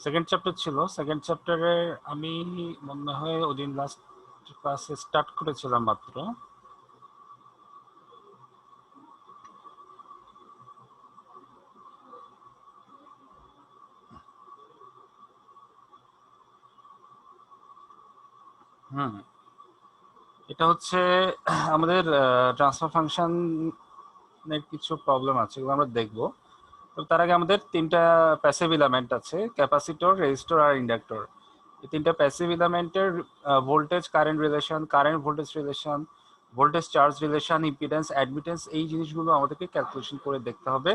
Second chapter ছিল। Second চ্যাপ্টারে আমি মনে হয় ওদিন লাস্ট ক্লাসে স্টার্ট করেছিলাম মাত্র। এটা হচ্ছে আমাদের ট্রান্সফার ফাংশনের কিছু প্রবলেম আছে, এগুলো আমরা দেখব। তো তার আগে আমাদের তিনটা প্যাসিভ এলিমেন্ট আছে, ক্যাপাসিটর, রেজিস্টর আর ইন্ডাক্টর। এই তিনটা প্যাসিভ এলিমেন্টের voltage current relation, current voltage relation, voltage charge relation, impedance, admittance, এই জিনিসগুলো আমাদেরকে ক্যালকুলেশন করে দেখতে হবে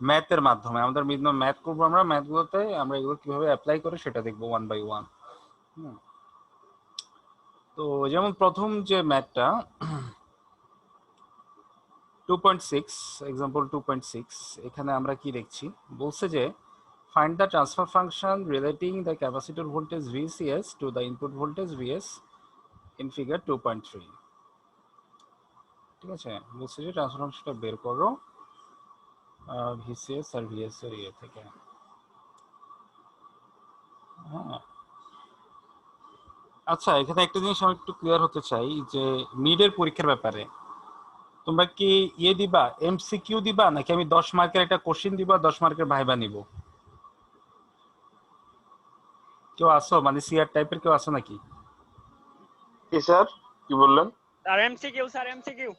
ম্যাথের মাধ্যমে। আমাদের বিভিন্ন ম্যাথ করবো আমরা, ম্যাথগুলোতে আমরা এগুলো কিভাবে অ্যাপ্লাই করে সেটা দেখবো ওয়ান বাই ওয়ান। তো যেমন প্রথম যে ম্যাথটা 2.6, এক্সাম্পল 2.6, এখানে আমরা কি দেখছি, বলছে যে find the transfer function relating the capacitor voltage VCS to the input voltage VS in figure 2.3। ঠিক আছে, বলছে যে ট্রান্সফার ফাংশনটা বের করো VCS আর VS এর ইয়ে থেকে। হ্যাঁ, আচ্ছা, এখানে একটা জিনিস আমি একটু ক্লিয়ার হতে চাই যে মিডের পরীক্ষার ব্যাপারে তোমরা কি ইয়ে দিবা, এমসিকিউ দিবা, নাকি আমি 10 মার্কের একটা কোশ্চেন দিবা, 10 মার্কের ভাইবা নিব? কেউ আসো, মানে সিআর টাইপের কেউ আসো নাকি? কি স্যার, কি বললেন? স্যার এমসিকিউ, স্যার এমসিকিউ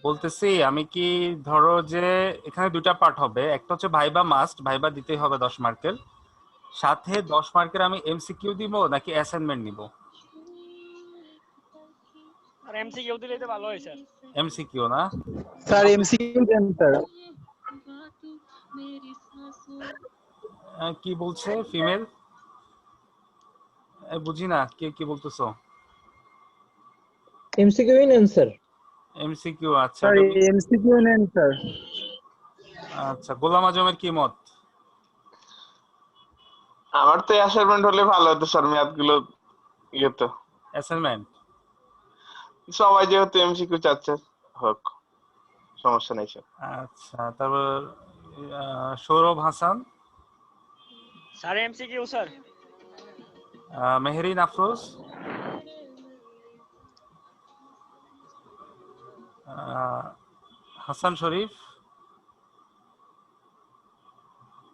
বলতেছি আমি কি, ধরো যে এখানে দুটা পার্ট হবে, একটা হচ্ছে ভাইবা, মাস্ট ভাইবা দিতেই হবে 10 মার্কের, সাথে 10 মার্কের আমি এমসিকিউ দিব নাকি অ্যাসাইনমেন্ট নিব? আর এমসিকিউ দিলেই তো ভালো হয় স্যার। এমসিকিউ না স্যার এমসিকিউ দেন স্যার। কি বলছে ফিমেল? বুঝি না, কে কি বলতেছো? এমসিকিউ নেন স্যার। এমসিকিউ, আচ্ছা। স্যার এমসিকিউ নেন স্যার। আচ্ছা, গোলাম আজমের কি মত? আমার তো অ্যাসাইনমেন্ট হলে ভালো হতো স্যার, ম্যাথ গুলো ইয়ে তো অ্যাসাইনমেন্ট? সবাই যেহেতু এমসিকিউ চাচ্ছে, হোক, সমস্যা নাই স্যার। আচ্ছা, তারপর Sourav Hasan, sir MCQ sir. Meherin Afroz, Hasan Sharif.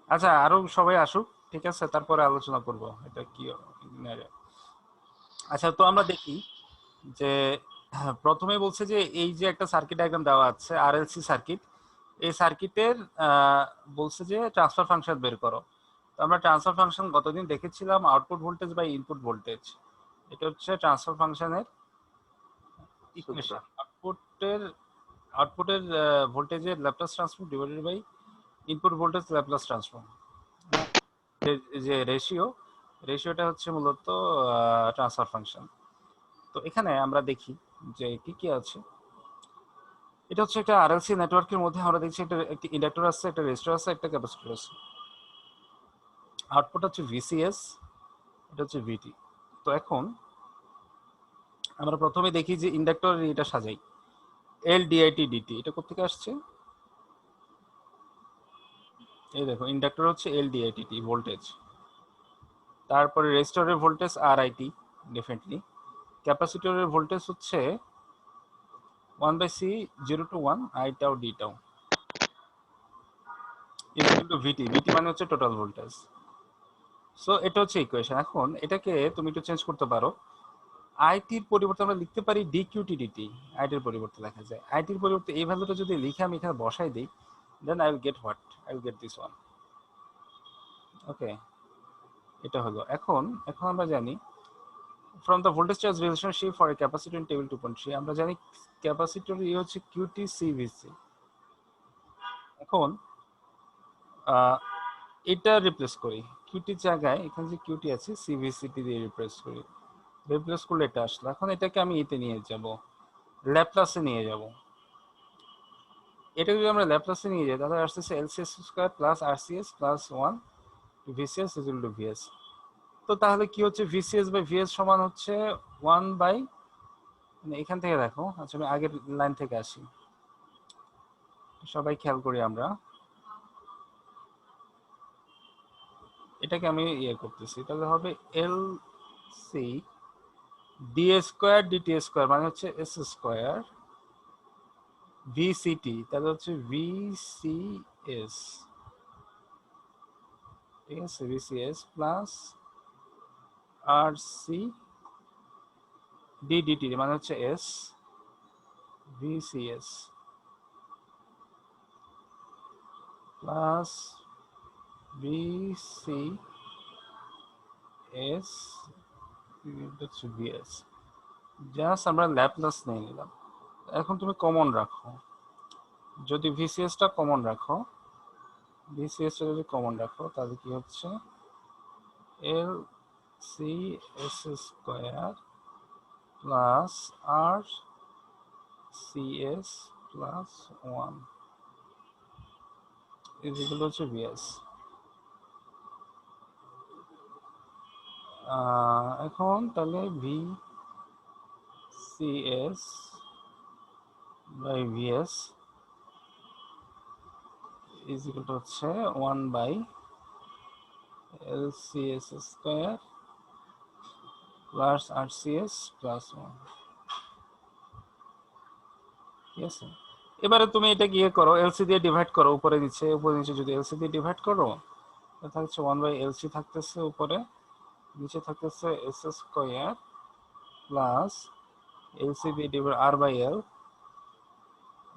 আচ্ছা, আরো সবাই আসুক, ঠিক আছে, তারপরে আলোচনা করব এটা কি। আচ্ছা, তো আমরা দেখি যে প্রথমে বলছে যে এই যে একটা সার্কিট ডায়াগ্রাম দেওয়া আছে, আরএলসি সার্কিট, এই সার্কিটের বলছে যে ট্রান্সফার ফাংশন বের করো। তো আমরা ট্রান্সফার ফাংশন গতদিন দেখেছিলাম output voltage by input voltage. এটা হচ্ছে ট্রান্সফার ফাংশনের ইকুয়েশন। আউটপুটের ভোল্টেজের Laplace transform divided by input voltage Laplace transform, যে রেশিওটা হচ্ছে মূলত ট্রান্সফার ফাংশন। তো এখানে আমরা দেখি যে কি কি আছে। এটা হচ্ছে একটা আরএলসি নেটওয়ার্কের মধ্যে আমরা দেখছি একটা ইন্ডাক্টর আছে, একটা রেজিস্টর আছে, একটা ক্যাপাসিটর আছে। আউটপুট হচ্ছে ভিসিএস, এটা হচ্ছে ভিটি। তো এখন আমরা প্রথমে দেখি যে ইন্ডাক্টর এটা সাজাই, এল ডিআইটি ডিটি, এটা কোথেকে আসছে? এই দেখো, ইন্ডাক্টর হচ্ছে এল ডিআইটি ভোল্টেজ, তারপরে রেজিস্টরের ভোল্টেজ আর আইটি ডেফিনেটলি, ক্যাপাসিটরের ভোল্টেজ হচ্ছে 1/c 0 to 1 i tau d tau equal to VT. VT মানে হচ্ছে টোটাল ভোল্টেজ। সো এটা হচ্ছে ইকুয়েশন। এখন এটাকে তুমি একটু চেঞ্জ করতে পারো, আইটির পরিবর্তে আমরা লিখতে পারি ডিকিউটি ডিটি। আইটির পরিবর্তে লেখা যায়, আইটির পরিবর্তে এই ভ্যালুটা যদি লিখে আমি এখানে বসাই দিই, then I will get what, I will get this one. Okay, এটা হলো। এখন আমরা জানি from the voltage charge relationship for a capacitor in table 2.3, আমরা জানি ক্যাপাসিটর ই হচ্ছে কিউটি সিভিসি। এখন এটা রিপ্লেস করি, কিউটির জায়গায় এখানে যে কিউটি আছে সিভিসিটি দিয়ে রিপ্লেস করি, রিপ্লেস করলে এটা আসলো। এখন এটাকে আমি এতে নিয়ে যাব, ল্যাপ্লাসে নিয়ে যাব। এটা যদি আমরা ল্যাপ্লাসে নিয়ে যাই তাহলে আসতেছে LCS square plus RCS plus 1 VCS is equal to VS. তো তাহলে কি হচ্ছে, ভিসিএস বাই ভিএস সমান হচ্ছে 1 বাই, মানে এখান থেকে দেখো, আচ্ছা আমি আগের লাইন থেকে আসি, সবাই খেয়াল করি আমরা। এটা এটাকে আমি ইয়ে করতেছি, তাহলে হবে L C D square DT square মানে হচ্ছে এস স্কোয়ার ভিসিটি, তাহলে হচ্ছে ভিসিএস, ঠিক আছে, ভিসিএস প্লাস আর সি ডি ডিটি মানে হচ্ছে এস ভিসিএস প্লাস ভিসিএস হচ্ছে ভিএস। জাস্ট আমরা ল্যাপ্লাস নিয়ে নিলাম। এখন তুমি কমন রাখো, যদি ভিসিএসটা কমন রাখো, ভিসিএসটা যদি কমন রাখো তাহলে কি হচ্ছে L C S square plus R CS plus 1 এগুলো হচ্ছে ভিএস। এখন তাহলে V CS by VS is equal to হচ্ছে 1 by L CS square plus R CS plus 1, ঠিক আছে। এবারে তুমি এটা গিয়ে করো, এলসি দিয়ে ডিভাইড করো, উপরে নিচে উপরে নিচে যদি এলসি দিয়ে ডিভাইড করো তাহলে থাকছে 1 বাই এলসি থাকতেছে উপরে, নিচে থাকতেছে এস স্কোয়ার প্লাস এলসি দিয়ে ডিভাইড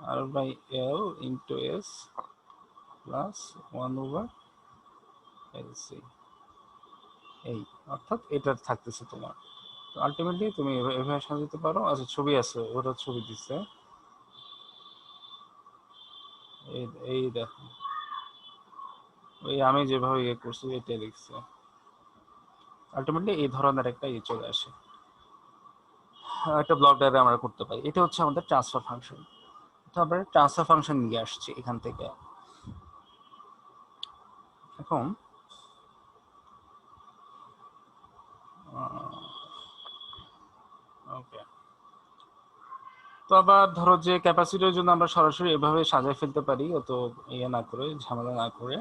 আর by L into S plus 1 over LC, এই অর্থাৎ এটা থাকতেছে তোমার। তো আলটিমেটলি তুমি এভাবে সাজাতে পারো। আচ্ছা ছবি আছে, ওটা ছবি দিচ্ছে, এই দেখো, ওই আমি যেভাবে ইয়ে করছি এটা লিখছে, আলটিমেটলি এই ধরনের একটা ইয়ে চলে আসে, একটা ব্লক ডায়াগ্রাম আমরা করতে পারি। এটা হচ্ছে আমাদের ট্রান্সফার ফাংশন। তারপরে ট্রান্সফার ফাংশন নিয়ে আসছি এখান থেকে। এখন ওকে, তো আবার ধরো যে ক্যাপাসিটির জন্য আমরা সরাসরি এভাবে সাজায় ফেলতে পারি, অত ইয়ে না করে, ঝামেলা না করে।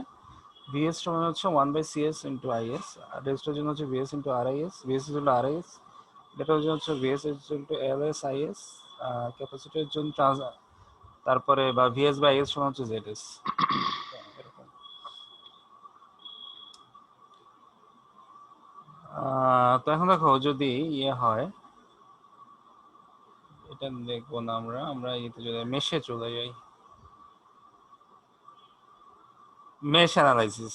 ভিএস সমান হচ্ছে 1 বাই সিএস ইন্টু আইএস, আর রেজিস্টারের জন্য হচ্ছে VS into RIS, VS into RIS, এটার জন্য হচ্ছে ভিএস ইন্টু এলএস আইএস, ক্যাপাসিটির জন্য তারপরে বা ভিএস বাই আইএস সমান হচ্ছে জেডএস। এরকম তো এখন দেখো যদি ইয়ে হয়, এটা দেখবো না আমরা ইয়েতে চলে যাই, মেশে চলে যাই, মেশ অ্যানালাইসিস,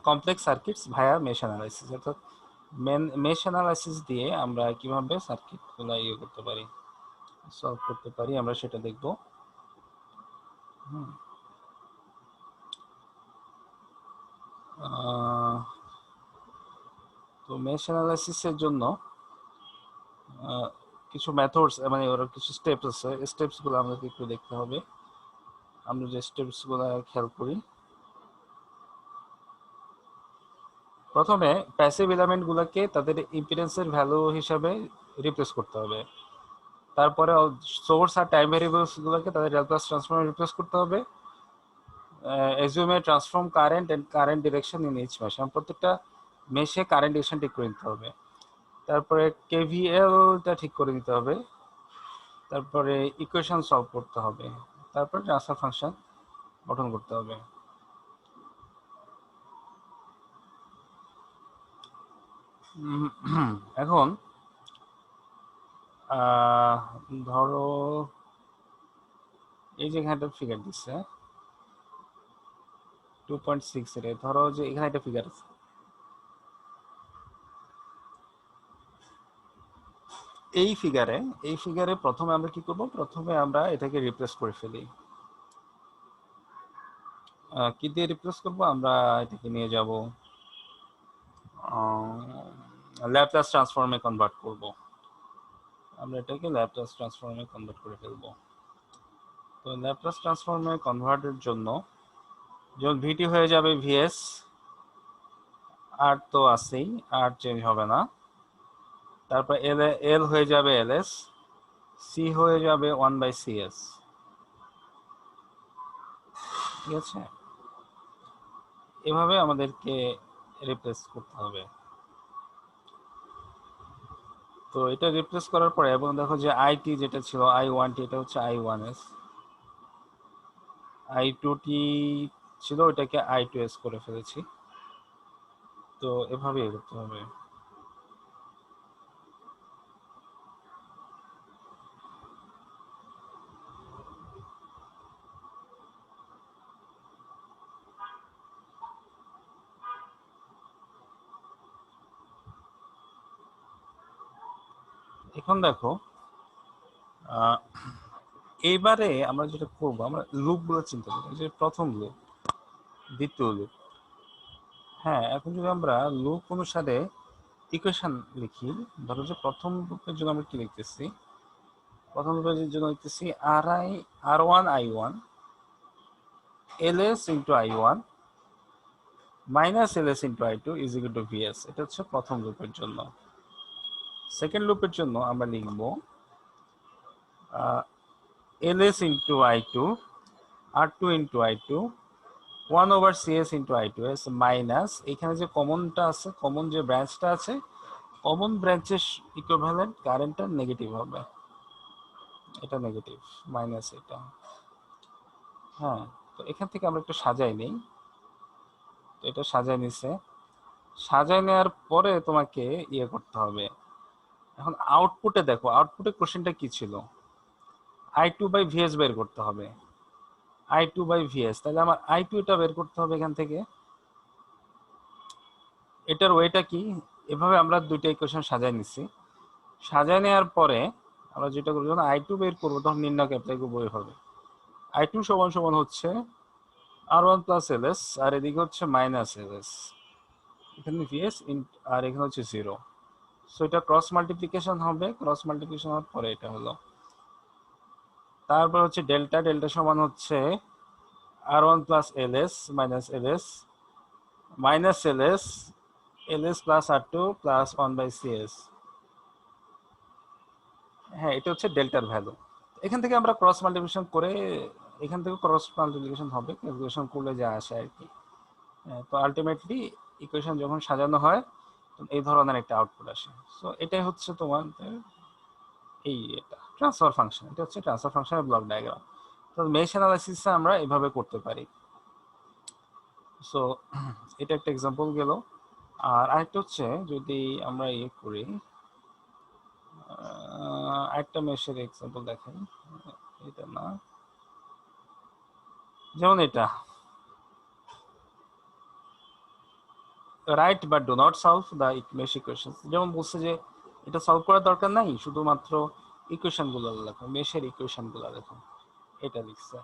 কমপ্লেক্স সার্কিটস ভায়া মেশ অ্যানালাইসিস, অর্থাৎ মেশ অ্যানালাইসিস দিয়ে আমরা কিভাবে সার্কিটগুলো ইয়ে করতে পারি, সলভ করতে পারি, আমরা সেটা দেখব। তো মেশ অ্যানালাইসিসের জন্য কিছু মেথডস মানে ওর কিছু স্টেপস আছে, স্টেপসগুলো আমাদেরকে একটু দেখতে হবে। আমরা যে স্টেপসগুলো খেয়াল করি, প্রথমে প্যাসিভ এলিমেন্টগুলোকে তাদের ইম্পিডেন্সের ভ্যালু হিসাবে রিপ্লেস করতে হবে। তারপরে সোর্স আর টাইম ভেরিয়েবলসগুলোকে তাদের ল্যাপ্লাস ট্রান্সফর্মে রিপ্লেস করতে হবে। অ্যাজিউমে transform current and current direction in each mesh, প্রত্যেকটা মেশে কারেন্ট ডিরেকশন ঠিক করে নিতে হবে। তারপরে কেভিএলটা ঠিক করে দিতে হবে। তারপরে ইকুয়েশন সলভ করতে হবে। তারপরে ট্রান্সফার ফাংশন গঠন করতে হবে। এখন ধরো এই যে এখানে একটা ফিগার দিচ্ছে 2.6 এর, ধরো যে এখানে একটা ফিগার আছে, এই ফিগারে প্রথমে আমরা কি করব, প্রথমে আমরা এটাকে রিপ্লেস করে ফেলি। কি দিয়ে রিপ্লেস করব, আমরা এটাকে নিয়ে যাব ল্যাপ্লাস ট্রান্সফর্মে কনভার্ট করব। আমরা এটাকে ল্যাপ্লাস ট্রান্সফর্মে কনভার্ট করে ফেলবো। তো ল্যাপ্লাস ট্রান্সফর্মে কনভার্টের জন্য যখন ভিটি হয়ে যাবে ভিএস, আর তো আছেই, আর চেঞ্জ হবে না। তারপর এল হয়ে যাবে এলএস, সি হয়ে যাবে 1 বাই সিএস, ঠিক আছে। এভাবে আমাদেরকে রিপ্লেস করতে হবে। তো এটা রিপ্লেস করার পরে এবং দেখো যে আইটি যেটা ছিল i1t এটা হচ্ছে i1s, i2t ছিল ওটাকে i2s করে ফেলেছি। তো এভাবেই করতে হবে। এখন দেখো এইবারে আমরা যেটা করবো আমরা লুপগুলো চিন্তা করি, যে প্রথম লুপ, দ্বিতীয় লুপ। হ্যাঁ, এখন যদি আমরা লুপ অনুসারে ইকুয়েশন লিখি, ধরো যে প্রথম লুপের জন্য আমরা কি লিখতেছি, প্রথম লুপের জন্য লিখতেছি r1 i1 ls into i1 minus ls into i2 is equal two vs। এটা হচ্ছে প্রথম লুপের জন্য। সেকেন্ড লুপের জন্য আমরা লিখব ls into i2 r2 into i2 1 over cs into i2s minus এখানে যে কমনটা আছে, কমন যে ব্রাঞ্চটা আছে, কমন ব্রাঞ্চের ইকুইভ্যালেন্ট কারেন্টটা নেগেটিভ হবে, এটা নেগেটিভ মাইনাস এটা। হ্যাঁ, তো এখান থেকে আমরা একটু সাজাই নেই। তো এটা সাজাই নিছে, সাজাই নেওয়ার পরে তোমাকে ইয়ে করতে হবে। এখন আউটপুটে দেখো, আউটপুটে কোশ্চেনটা কি ছিল, i2 বাই vs বের করতে হবে, i2 বাই vs। তাহলে আমার i2 এটা বের করতে হবে এখান থেকে। এটার ওয়েটা কি, এভাবে আমরা দুইটা ইকুয়েশন সাজাই নিছি। সাজাই নেওয়ার পরে আমরা যেটা করবো, যখন i2 বের করবো তখন নির্ণয় অ্যাপ্লাই করবো এভাবে, i2 সমান সমান হচ্ছে r1 প্লাস ls, আর এদিকে হচ্ছে মাইনাস ls, এখানে vs আর এখানে হচ্ছে 0। সো এটা ক্রস মাল্টিপ্লিকেশন হবে, ক্রস মাল্টিপ্লিকেশন হওয়ার পরে এটা হলো। তারপর হচ্ছে ডেল্টা, ডেল্টা সমান হচ্ছে r1 plus ls minus ls minus ls plus r2 plus 1 by cs। হ্যাঁ, এটা হচ্ছে ডেল্টার ভ্যালু। এখান থেকে আমরা ক্রস মাল্টিপ্লিকেশন করে, এখান থেকে ক্রস মাল্টিপ্লিকেশন হবে, ক্যালকুলেশন করলে যা আসে আর কি। তো আলটিমেটলি ইকুয়েশন যখন সাজানো হয় এই ধরনের একটা আউটপুট আসে। সো এটাই হচ্ছে তোমাদের এই এটা ট্রান্সফার ফাংশন, এটা হচ্ছে ট্রান্সফার ফাংশনের ব্লক ডায়াগ্রাম। তো মেশ অ্যানালাইসিসে আমরা এভাবে করতে পারি। সো এটা একটা এক্সাম্পল গেল। আর আরেকটা হচ্ছে যদি আমরা ইয়ে করি, একটা মেশের এক্সাম্পল দেখেন, এটা না, যেমন এটা right but do not solve the mesh equation. যেমন বলছে যে এটা সলভ করার দরকার নাই, শুধুমাত্র ইকুয়েশন গুলো লেখো, মেশের ইকুয়েশন গুলো লেখো, এটা লিখছে।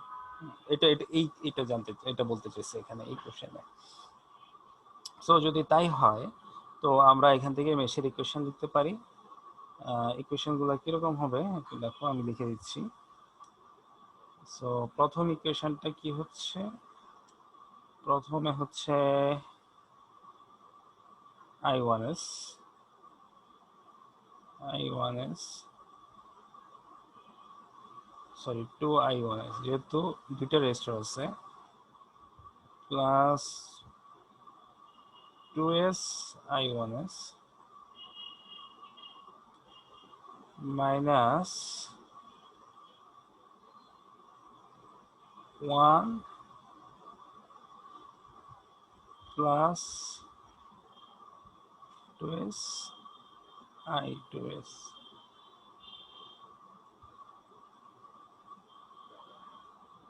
এটা এটা এই এটা জানতে, এটা বলতে চাইছে এখানে এই কোশ্চেনে। সো যদি তাই হয় তো আমরা এখান থেকে মেশের ইকুয়েশন লিখতে পারি। ইকুয়েশন গুলো কিরকম হবে একটু দেখো, আমি লিখে দিচ্ছি। সো প্রথম ইকুয়েশনটা কি হচ্ছে, প্রথমে হচ্ছে i1s সরি 2i1s, যেহেতু দুইটা রেজিস্টার আছে, plus 2s i1s minus 1 plus 2s i2s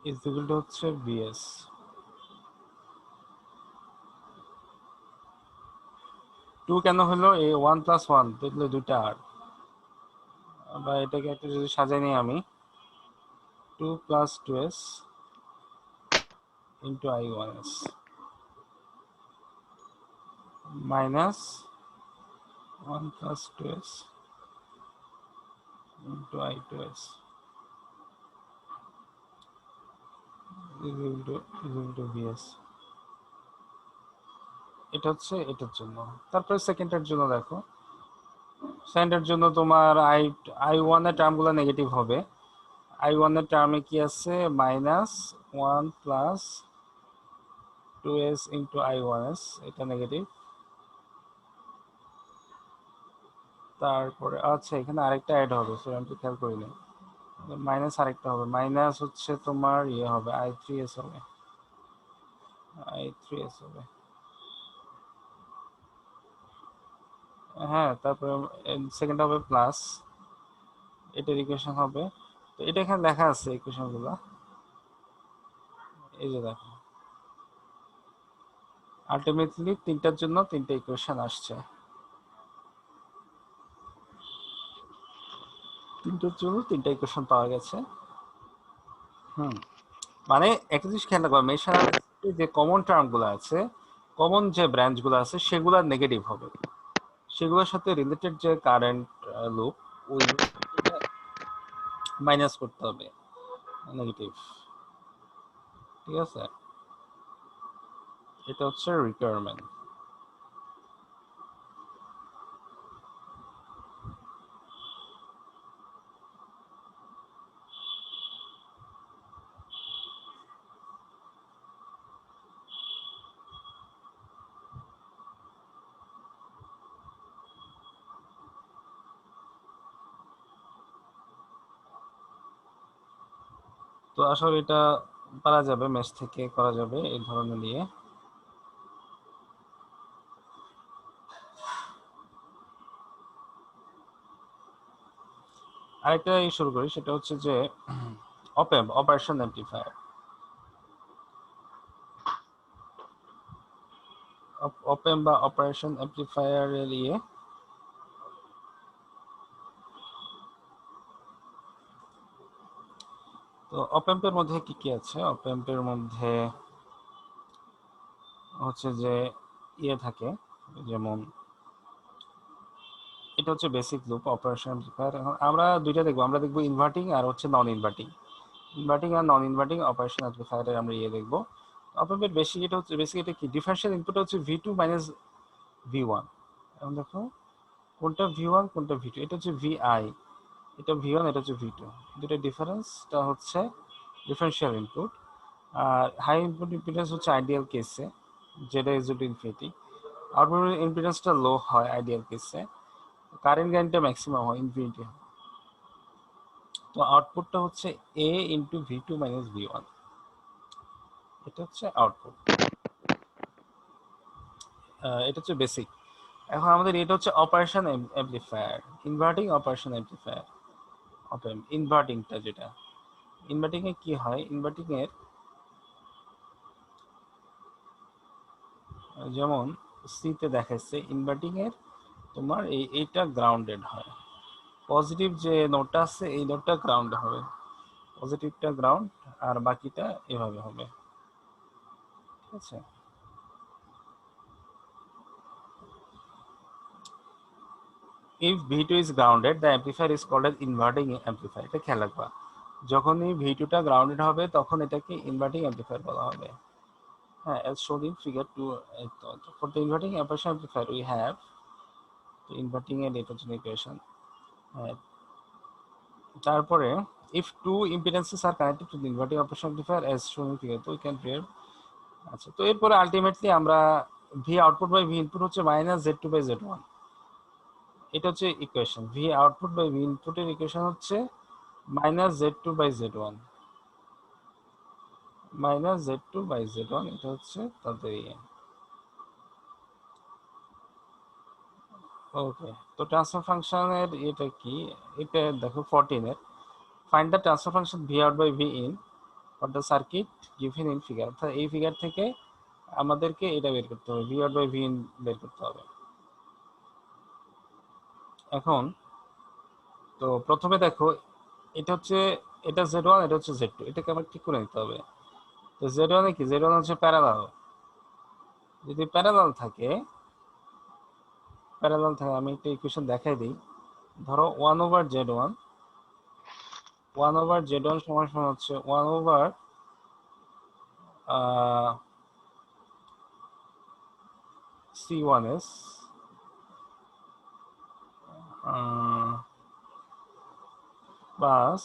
is equal to হচ্ছে vs। 2 কেন হলো, এই 1 প্লাস 1 দেখলে দুইটা আর, বা এটাকে একটু যদি সাজাই নিই আমি, 2 plus 2s into i1s minus 1 plus 2s into i2s equal to vs। এটা হচ্ছে এটার জন্য। তারপরে সেকেন্ডের জন্য দেখো, সেকেন্ডের জন্য তোমার i1 এর টার্মগুলো নেগেটিভ হবে। i1 এর টার্মে কি আছে, minus 1 plus 2s into i1s, এটা নেগেটিভ। তারপরে আচ্ছা এখানে আরেকটা অ্যাড হবে, সো আমি তো খেয়াল করিনি। মাইনাস আরেকটা হবে, মাইনাস হচ্ছে তোমার ইয়ে হবে i3s হবে, i3s হবে। হ্যাঁ, তারপরে সেকেন্ড হবে প্লাস, এটার ইকুয়েশন হবে। তো এটা এখানে লেখা আছে ইকুয়েশন গুলা, এই যে দেখো আলটিমেটলি তিনটার জন্য তিনটা ইকুয়েশন আসছে, তিনটার জন্য তিনটা ইকুয়েশন পাওয়া গেছে। হুম, মানে একটা জিনিস খেয়াল রাখবা, মেশ অ্যানালিসিসে যে কমন টার্ম গুলো আছে, কমন যে ব্রাঞ্চ গুলো আছে সেগুলো নেগেটিভ হবে, সেগুলোর সাথে রিলেটেড যে কারেন্ট লুপ ওই মাইনাস করতে হবে নেগেটিভ। ঠিক আছে, এটা হচ্ছে রিকোয়ারমেন্ট। তো আসলে এটা পারা যাবে, মেশ থেকে করা যাবে এই ধরনের নিয়ে। আরেকটা শুরু করি, সেটা হচ্ছে যে অপএম্প, অপারেশন অ্যাম্পলিফায়ার। অপএম্প বা অপারেশন অ্যাম্পলিফায়ারের ইয়ে, তো অপএম্পের মধ্যে কি কি আছে? অপএম্পের মধ্যে হচ্ছে যে ইয়ে থাকে, যেমন এটা হচ্ছে বেসিক লুপ অপারেশন অ্যাম্পলিফায়ার। এখন আমরা দুইটা দেখবো, আমরা দেখবো ইনভার্টিং আর হচ্ছে নন ইনভার্টিং। ইনভার্টিং আর নন ইনভার্টিং অপারেশন অ্যাম্পলিফায়ারের আমরা ইয়ে দেখবো। অপএম্পের বেসিক এটা হচ্ছে, বেসিক এটা কি, ডিফারেনশিয়াল ইনপুট হচ্ছে V2 মাইনাস V1। এখন দেখো কোনটা V1 কোনটা V2, এটা হচ্ছে VI, এটা V1, এটা হচ্ছে V2, দুটো ডিফারেন্সটা হচ্ছে ডিফারেনশিয়াল ইনপুট। আর হাই ইনপুট ইম্পিডেন্স হচ্ছে আইডিয়াল কেসে, যেটা ইজ টু ইনফিনিটি। আউটপুট ইম্পিডেন্সটা লো হয় আইডিয়াল কেসে, কারেন্ট গেইনটা ম্যাক্সিমাম হয়, ইনফিনিটি হয়। তো আউটপুটটা হচ্ছে A into V2 minus V1, এটা হচ্ছে আউটপুট। এটা হচ্ছে বেসিক। এখন আমাদের এটা হচ্ছে operation amplifier, inverting operation amplifier. Op amp ইনভার্টিংটা যেটা, ইনভার্টিং এ কি হয়, ইনভার্টিং এর যেমন সিতে দেখাচ্ছে, ইনভার্টিং এর তোমার এইটা গ্রাউন্ডেড হয়, পজিটিভ যে নোটটা আছে এই নোটটা গ্রাউন্ড হবে, পজিটিভটা গ্রাউন্ড আর বাকিটা এভাবে হবে। ঠিক আছে, if V2 is grounded the amplifier is called as inverting amplifier। এটা খেয়াল রাখবা, যখনই V2 টা গ্রাউন্ডেড হবে তখন এটাকে ইনভার্টিং অ্যাম্পলিফায়ার বলা হবে। হ্যাঁ, as shown in figure 2, for the inverting operation amplifier we have the inverting এর এটা হচ্ছে ইকুয়েশন। হ্যাঁ, তারপরে if two impedances are connected to the inverting operation amplifier as shown in figure 2 we can prove। আচ্ছা, তো এরপরে ultimately আমরা V output by V input হচ্ছে মাইনাস Z2 by Z1, এটা হচ্ছে equation. V output by V input এর equation হচ্ছে minus Z2 by Z1, minus Z2 by Z1, এটা হচ্ছে তাদের ইয়ে। ওকে, তো ট্রান্সফার ফাংশনের এটা কি, এটা দেখো 14 এর, find the transfer function V out by V in for the circuit given in figure. অর্থাৎ এই ফিগার থেকে আমাদেরকে এটা বের করতে হবে, V out by V in বের করতে হবে। এখন তো প্রথমে দেখো এটা হচ্ছে, এটা Z1, এটা হচ্ছে Z2, এটাকে আমার ঠিক করে নিতে হবে। তো Z1 এ কি, Z1 হচ্ছে প্যারালাল, যদি প্যারালাল থাকে, প্যারালাল থাকে, আমি একটা ইকুয়েশন দেখাই দিই। ধরো 1 ওভার Z1, 1 ওভার Z1 সমান সমান হচ্ছে 1 ওভার C1s প্লাস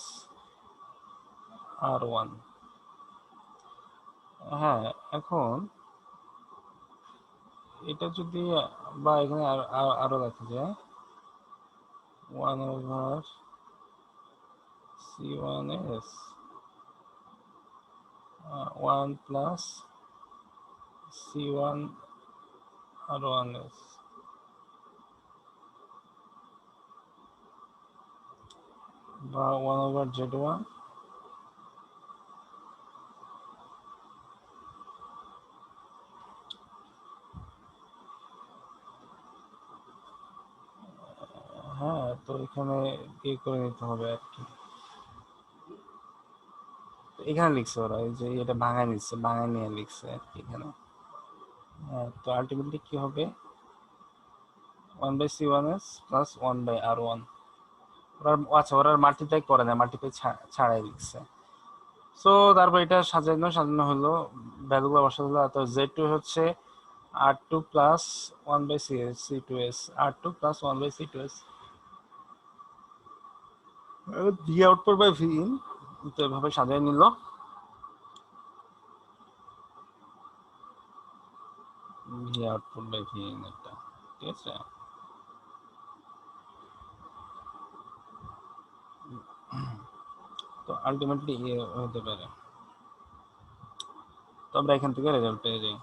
R1। হ্যাঁ, এখন এটা যদি বা এখানে আরো দেখা যায়, 1 over C1s 1 plus C1 R1s বা 1 over Z1 হ্যাঁ, তো এখানে করে নিতে হবে আর কি। এখানে লিখছে ওরা, এই যে এটা ভাঙায় নিচ্ছে, ভাঙায় নিয়ে লিখছে আর কি এখানে। তো আলটিমেটলি কি হবে 1/C1s plus 1/R1। আচ্ছা, ওরা মাল্টিপ্লাই করে না, মাল্টিপ্লাই ছাড়াই লিখছে। সো তারপর এটা সাজানো হলো, ভ্যালুগুলো বসানো হলো। তো Z2 হচ্ছে R2 plus 1/C2s, R2 plus 1/C2s, V output by V in, তো এভাবে সাজায় নিল। V output by V in এটা, ঠিক আছে। তো আলটিমেটলি হতে পারে, তো আমরা এখান থেকে রেজাল্ট পেয়ে যাই।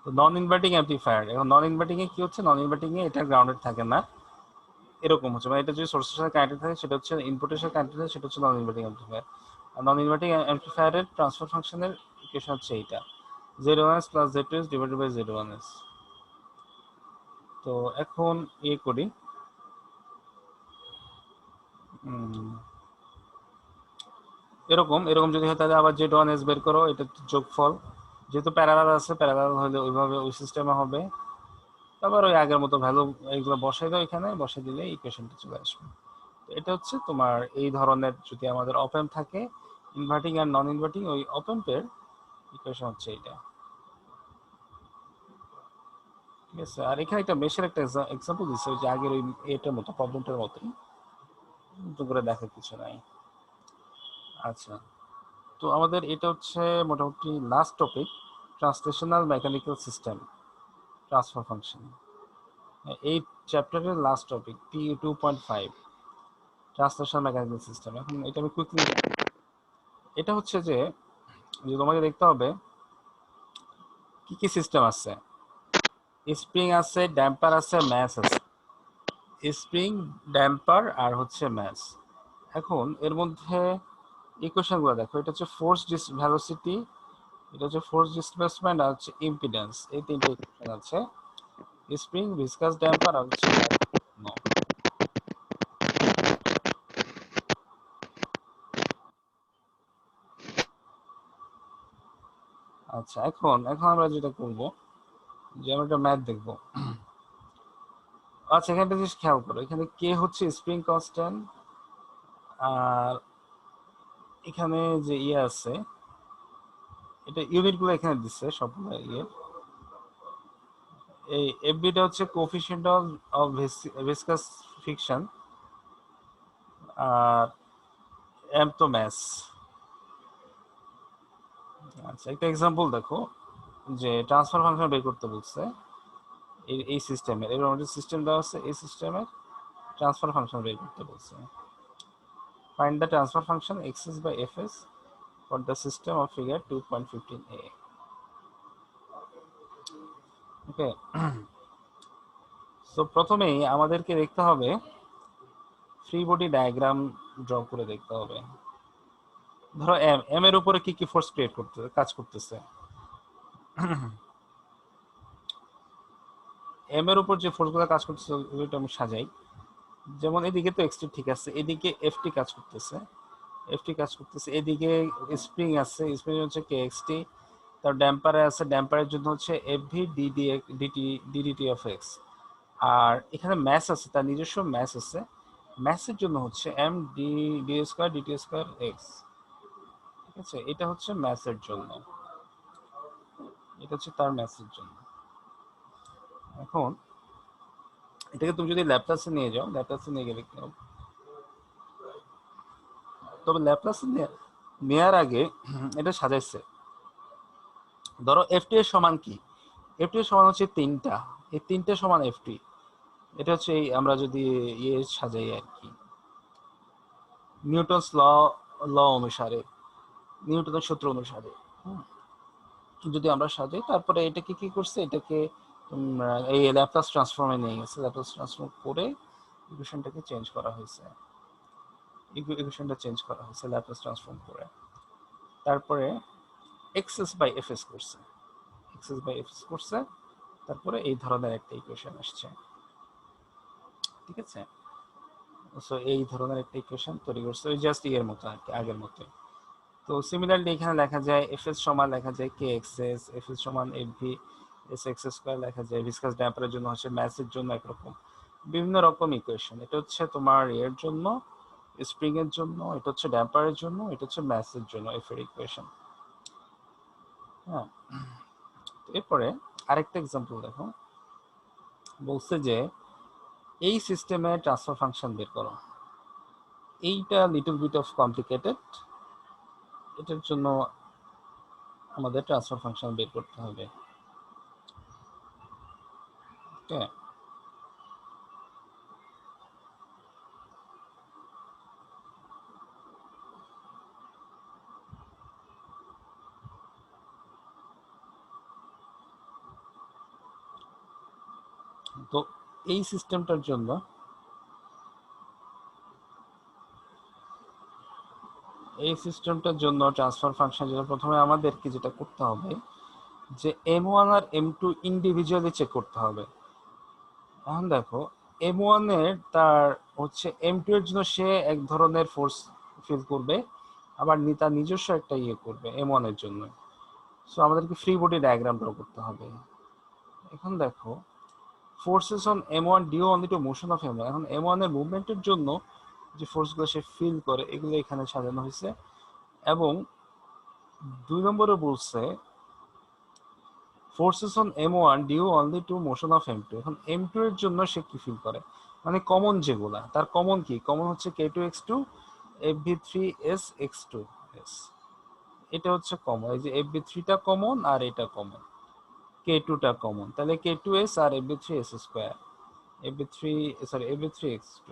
তো নন ইনভার্টিং অ্যাম্পলিফায়ার, এখন নন ইনভার্টিং এ কি হচ্ছে, নন ইনভার্টিং এ এটা গ্রাউন্ডেড থাকে না, এরকম হচ্ছে, মানে এটা যদি সোর্সের সাথে কানেক্টেড থাকে সেটা হচ্ছে ইনপুটের সাথে কানেক্টেড থাকে, সেটা হচ্ছে নন ইনভার্টিং অ্যাম্পলিফায়ার। আর নন ইনভার্টিং অ্যাম্পলিফায়ারের ট্রান্সফার ফাংশনের ইকুয়েশন হচ্ছে এইটা, Z1s plus Z2s divided by Z1s। তো এখন করি, এরকম যদি হয় তাহলে আবার Z1s বের করো, এটা যোগফল, যেহেতু প্যারালাল আছে, প্যারালাল হলে ওইভাবে ওই সিস্টেমে হবে। তারপর ওই আগের মতো ভ্যালু এইগুলো বসাই দাও, এখানে বসাই দিলে ইকুয়েশনটা চলে আসবে। তো এটা হচ্ছে তোমার এই ধরনের, যদি আমাদের অপ অ্যাম্প থাকে ইনভার্টিং আর নন ইনভার্টিং, ওই অপ অ্যাম্পের ইকুয়েশন হচ্ছে এটা, ঠিক আছে। আর এখানে একটা মেশের একটা এক্সাম্পল দিচ্ছে, ওই যে আগের ওই এটার মতো, প্রবলেমটার মতোই, তো করে দেখার কিছু নাই। আচ্ছা, তো আমাদের এটা হচ্ছে মোটামুটি last topic, translational mechanical system transfer function, এই চ্যাপ্টারের last topic P2.5 translational mechanical system. এখন এটা আমি কুইকলি, এটা হচ্ছে যে তোমাকে দেখতে হবে কি কি সিস্টেম আছে। স্প্রিং আছে, ড্যাম্পার আছে, ম্যাস আছে। স্প্রিং, ড্যাম্পার আর হচ্ছে ম্যাস। এখন এর মধ্যে ইকুয়েশনগুলো দেখো, এটা হচ্ছে ফোর্স ভেলোসিটি, এটা হচ্ছে ফোর্স ডিসপ্লেসমেন্ট আর হচ্ছে ইম্পিডেন্স, এই তিনটে ইকুয়েশন আছে। স্প্রিং, ভিসকাস ড্যাম্পার আর হচ্ছে আচ্ছা, এখন আমরা যেটা করব, যে আমরা একটা ম্যাথ দেখব। আচ্ছা, এখানে একটা জিনিস খেয়াল করো, এখানে কে হচ্ছে স্প্রিং কনস্ট্যান্ট, আর এখানে যে আছে, এটা ইউনিটগুলো এখানে দিচ্ছে সবগুলো এই এফবিটা হচ্ছে কোএফিশিয়েন্ট অফ ভিসকাস ফ্রিকশন, আর এম তো ম্যাস। আচ্ছা, একটা এক্সাম্পল দেখো, যে ট্রান্সফার ফাংশন বের করতে বলছে এই সিস্টেমের, এবার আমাদের সিস্টেম দেওয়া আছে, এই সিস্টেমের ট্রান্সফার ফাংশন বের করতে বলছে। Find the transfer function xs by fs for the system of figure 2.15a. Okay, so প্রথমেই আমাদেরকে দেখতে হবে ফ্রি বডি ডায়াগ্রাম ড্র করে দেখতে হবে। ধরো এম এর উপরে কি কি ফোর্স ক্রিয়েট কাজ করতেছে, এম এর উপর যে ফোর্সগুলো কাজ করতেছে ওইটা আমি সাজাই। যেমন এদিকে তো এক্সটি ঠিক আছে, এদিকে এফটি কাজ করতেছে, এদিকে স্প্রিং আছে, স্প্রিং হচ্ছে কে এক্সটি, তার ড্যাম্পারে আছে, ড্যাম্পারের জন্য হচ্ছে এফভি ডিডিটি অফ এক্স, আর এখানে ম্যাস আছে, তার নিজস্ব ম্যাস আছে, ম্যাসের জন্য হচ্ছে M D square DT square X, ঠিক আছে। এটা হচ্ছে ম্যাসের জন্য, এটা হচ্ছে তার ম্যাসের জন্য। এখন এটাকে তুমি যদি ল্যাপ্লাসে নিয়ে যাও, ল্যাপ্লাসে নিয়ে গেলে কি হবে, তবে ল্যাপ্লাসে নেওয়ার আগে এটা সাজাইছে। ধরো এফটি এর সমান কি, এফটি এর সমান হচ্ছে 3টা, এই 3টে সমান এফটি, এটা হচ্ছে এই আমরা যদি ইয়ে সাজাই আর কি, নিউটনস ল ল অনুসারে, নিউটনের সূত্র অনুসারে যদি আমরা সাজাই, তারপরে এটাকে কি করছে, এটাকে এই ল্যাপ্লাস ট্রান্সফর্মে নিয়ে গেছে, ল্যাপ্লাস ট্রান্সফর্ম করে ইকুয়েশনটাকে চেঞ্জ করা হয়েছে, ইকুয়েশনটা চেঞ্জ করা হয়েছে ল্যাপ্লাস ট্রান্সফর্ম করে। তারপরে এক্সএস বাই এফএস করছে, এক্সএস বাই এফএস করছে, তারপরে এই ধরনের একটা ইকুয়েশন আসছে, ঠিক আছে। সো এই ধরনের একটা ইকুয়েশন তৈরি করছে, ওই জাস্ট এর মতো আর কি, আগের মতো। তো সিমিলারলি এখানে লেখা যায় এফএস সমান লেখা যায় কে এক্সএস, এফএস সমান এফভি এস এক্স স্কয়ার লেখা যায়, ভিসকাস ড্যাম্পারের জন্য হচ্ছে ম্যাসের জন্য একরকম, বিভিন্ন রকম ইকুয়েশন। এটা হচ্ছে তোমার এর জন্য, স্প্রিং এর জন্য, এটা হচ্ছে ড্যাম্পারের জন্য, এটা হচ্ছে ম্যাসের জন্য এফ এর ইকুয়েশন। হ্যাঁ, এরপরে আরেকটা এক্সাম্পল দেখো, বলছে যে এই সিস্টেমে ট্রান্সফার ফাংশন বের করো। এইটা লিটল বিট অফ কমপ্লিকেটেড, এটার জন্য আমাদের ট্রান্সফার ফাংশন বের করতে হবে। ওকে, তো এই সিস্টেমটার জন্য ট্রান্সফার ফাংশন যেটা প্রথমে আমাদেরকে যেটা করতে হবে যে m1 আর m2 ইন্ডিভিজুয়ালি চেক করতে হবে। এখন দেখো m1 এর তার হচ্ছে m2 এর জন্য সে এক ধরনের ফোর্স ফিল করবে, আবার তার নিজস্ব একটা ইয়ে করবে m1 এর জন্য। সো আমাদেরকে ফ্রি বডি ডায়াগ্রাম ড্র করতে হবে। এখন দেখো forces on m1 due only to motion of m1, এখন m1 এর মুভমেন্টের জন্য যে ফোর্সগুলো সে ফিল করে এগুলো এখানে সাজানো হয়েছে। এবং 2 নম্বরে বলছে forces on m1 due only to motion of m2, এখন m2 এর জন্য সে কি ফিল করে, মানে কমন যেগুলা, তার কমন কি, কমন হচ্ছে k2x2 fv3s x2s, এটা হচ্ছে কমন। এই যে fv3টা কমন আর এটা কমন, k2টা কমন, তাহলে k2s আর fv3s square, fv3 sorry fv3x2,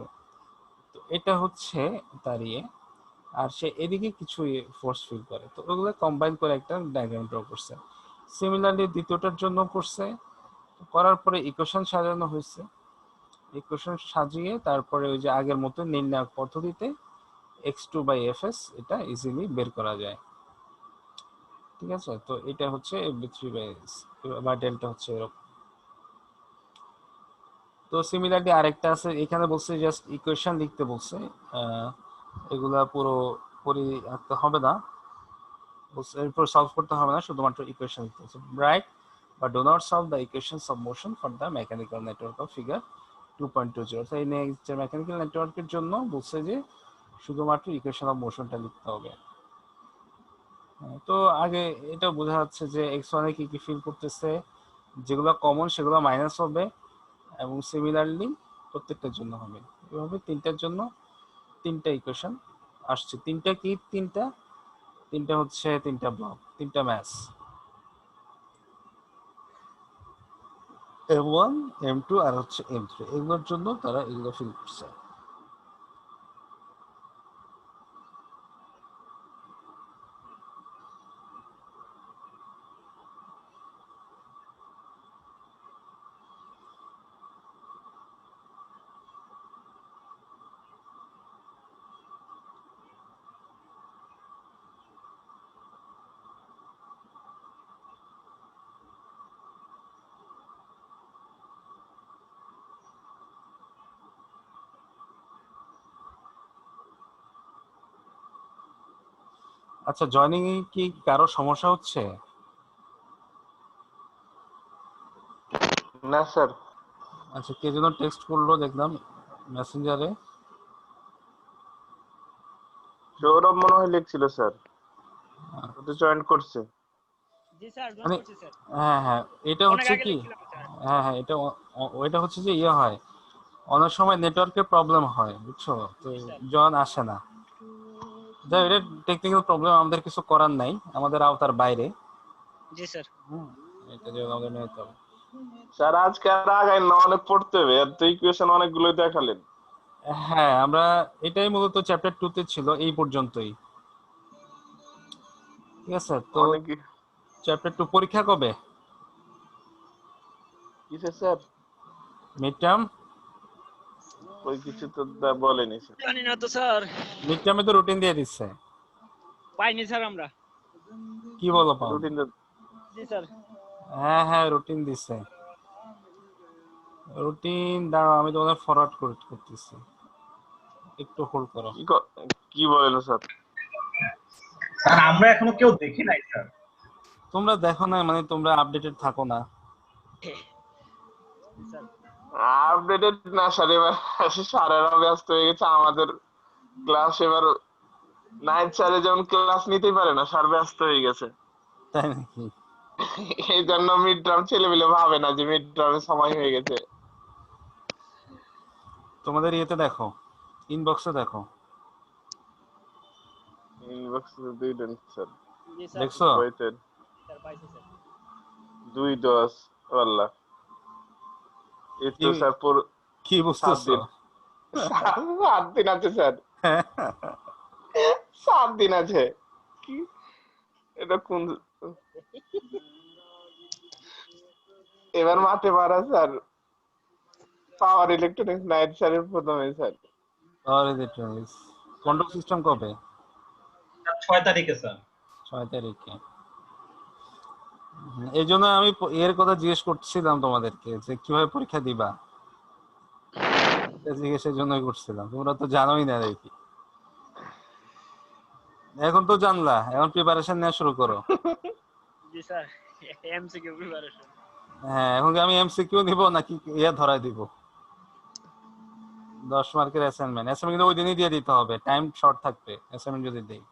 তো এটা হচ্ছে তার ইয়ে। আর সে এদিকে কিছু ফোর্স ফিল করে, তো ওগুলো কম্বাইন করে একটা ডায়াগ্রাম ড্র করছে। সিমিলারলি দ্বিতীয়টার জন্য করছে, করার পরে ইকুয়েশন সাজানো হয়েছে, ইকুয়েশন সাজিয়ে তারপরে ওই যে আগের মতো নির্ণায়ক পদ্ধতিতে x2/fs এটা ইজিলি বের করা যায়, ঠিক আছে। তো এটা হচ্ছে fv3/s বা ডেল্টা হচ্ছে এরকম। তো সিমিলারলি আরেকটা আছে, এখানে বলছে জাস্ট ইকুয়েশন লিখতে বলছে, এগুলা পুরোপুরি আঁকতে হবে না, এরপর সলভ করতে হবে না, শুধুমাত্র ইকুয়েশন লিখতে হচ্ছে। রাইট বা do not solve the equations of motion for the mechanical network of figure 2.20। তো এই মেকানিক্যাল নেটওয়ার্কের জন্য বলছে যে শুধুমাত্র ইকুয়েশন অফ মোশনটা লিখতে হবে। তো আগে এটা বোঝা যাচ্ছে যে x1 এ কি কি ফিল করতেছে, যেগুলো কমন সেগুলো মাইনাস হবে, এবং সিমিলারলি প্রত্যেকটার জন্য হবে। এভাবে তিনটার জন্য তিনটা ইকুয়েশন আসছে। তিনটা কি, তিনটা হচ্ছে তিনটা ব্লক, তিনটা ম্যাস, m1 m2 আর হচ্ছে m3, এগুলোর জন্য তারা এগুলো ফিল করছে। আচ্ছা, জয়েনিং এ কি কারো সমস্যা হচ্ছে? না স্যার। আচ্ছা, কে যেন টেক্সট করলো দেখলাম মেসেঞ্জারে। সৌরভ মনে হয় লিখছিল স্যার, ও তো জয়েন করছে। জি স্যার, জয়েন মানে করছি স্যার, হ্যাঁ হ্যাঁ, এটা অনেক হচ্ছে আগে কি, লিখছিলাম স্যার। হ্যাঁ হ্যাঁ, এটা হচ্ছে যে ইয়ে হয়, অনেক সময় নেটওয়ার্কের প্রবলেম হয়, বুঝছো, তো জি স্যার। জন আসে না। যাই, এটা টেকনিক্যাল প্রবলেম, আমাদের কিছু করার নাই, আমাদের আওতার বাইরে। জি স্যার। হুম, এটা যে আমাদের নিতে হবে। স্যার আজকে আর আগাই না, অনেক পড়তে হবে, এত ইকুয়েশন অনেকগুলো দেখালেন। হ্যাঁ, আমরা এটাই মূলত চ্যাপ্টার 2 তে ছিল এই পর্যন্তই। ঠিক আছে, তো অনেক চ্যাপ্টার 2 পরীক্ষা কবে? কিসে স্যার? Mid term? ওই কিছু তো বলেনি স্যার। জানি না তো স্যার, মিড টার্মে তো রুটিন দিয়ে দিচ্ছে। পাইনি স্যার আমরা। কি বলো পাও? রুটিন জি স্যার। হ্যাঁ হ্যাঁ, রুটিন দিচ্ছে। রুটিন দাঁড়াও, আমি তোমাদের ফরওয়ার্ড করতেছি, একটু হোল্ড করো। কি বলেন স্যার? স্যার আমরা এখনো কেউ দেখি নাই স্যার। তোমরা দেখো না, মানে তোমরা আপডেটেড থাকো না। স্যার আপডেটেড না স্যার, এবার স্যারেরা ব্যস্ত হয়ে গেছে, আমাদের ক্লাস এবার 9 স্যারে যেমন ক্লাস নিতেই পারে না, স্যার ব্যস্ত হয়ে গেছে। তাই নাকি? এই জন্য মিড টার্ম ছেলেপিলে ভাবে না যে মিড টার্মের সময় হয়ে গেছে। তোমাদের ইয়েতে দেখো, ইনবক্সে দেখো, ইনবক্সে 2 দেন স্যার। জি স্যার। দেখছো? ওয়েটেড স্যার পাইছি স্যার। 2-10 ওয়াল্লাহ। এই তো কি- স্যার পুরো কি বুঝতেছো? 7 দিন আছে স্যার, 7 দিন আছে। কি এটা কোন এবার মাঠে মারা স্যার, পাওয়ার ইলেকট্রনিক্স নাইট স্যারের প্রথমে স্যার। আর ইলেকট্রনিক্স কন্ট্রোল সিস্টেম কবে? 6 তারিখে স্যার। 6 তারিখে। এই জন্য আমি এর কথা জিজ্ঞেস করছিলাম তোমাদেরকে যে কিভাবে পরীক্ষা দিবা, জিজ্ঞেসের জন্যই করছিলাম, তোমরা তো জানোই না দেখি। এখন তো জানলা, এখন প্রিপারেশন নেওয়া শুরু করো। জি স্যার, এমসিকিউ প্রিপারেশন। হ্যাঁ, এখন কি আমি এমসিকিউ নিব নাকি ইয়া ধরাই দিব? 10 মার্কের অ্যাসাইনমেন্ট কিন্তু ওই দিনই দিয়ে দিতে হবে, টাইম শর্ট থাকবে অ্যাসাইনমেন্ট যদি দেই।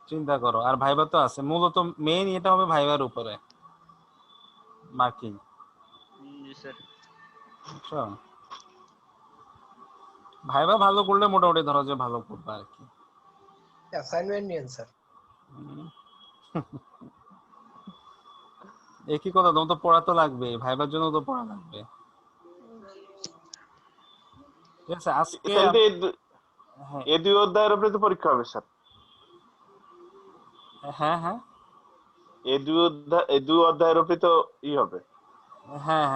চিন্তা করো, আর ভাইবা তো আছে, মূলত মেইন এটা হবে ভাইবার উপরে মার্কিং। জি স্যার। বুঝছো? ভাইবা ভালো করলে মোটামুটি ধরো যে ভালো করবে আর কি। অ্যাসাইনমেন্ট নিয়েন স্যার। হুম। একই কথা, তোমার তো পড়া তো লাগবে, ভাইবার জন্য তো পড়া লাগবে। ঠিক আছে, আজকে তাহলে হ্যাঁ এই 2 অধ্যায়ের উপরে তো পরীক্ষা হবে স্যার। হ্যাঁ হ্যাঁ এই 2 অধ্যায়ের উপরে তো হবে। হ্যাঁ হ্যাঁ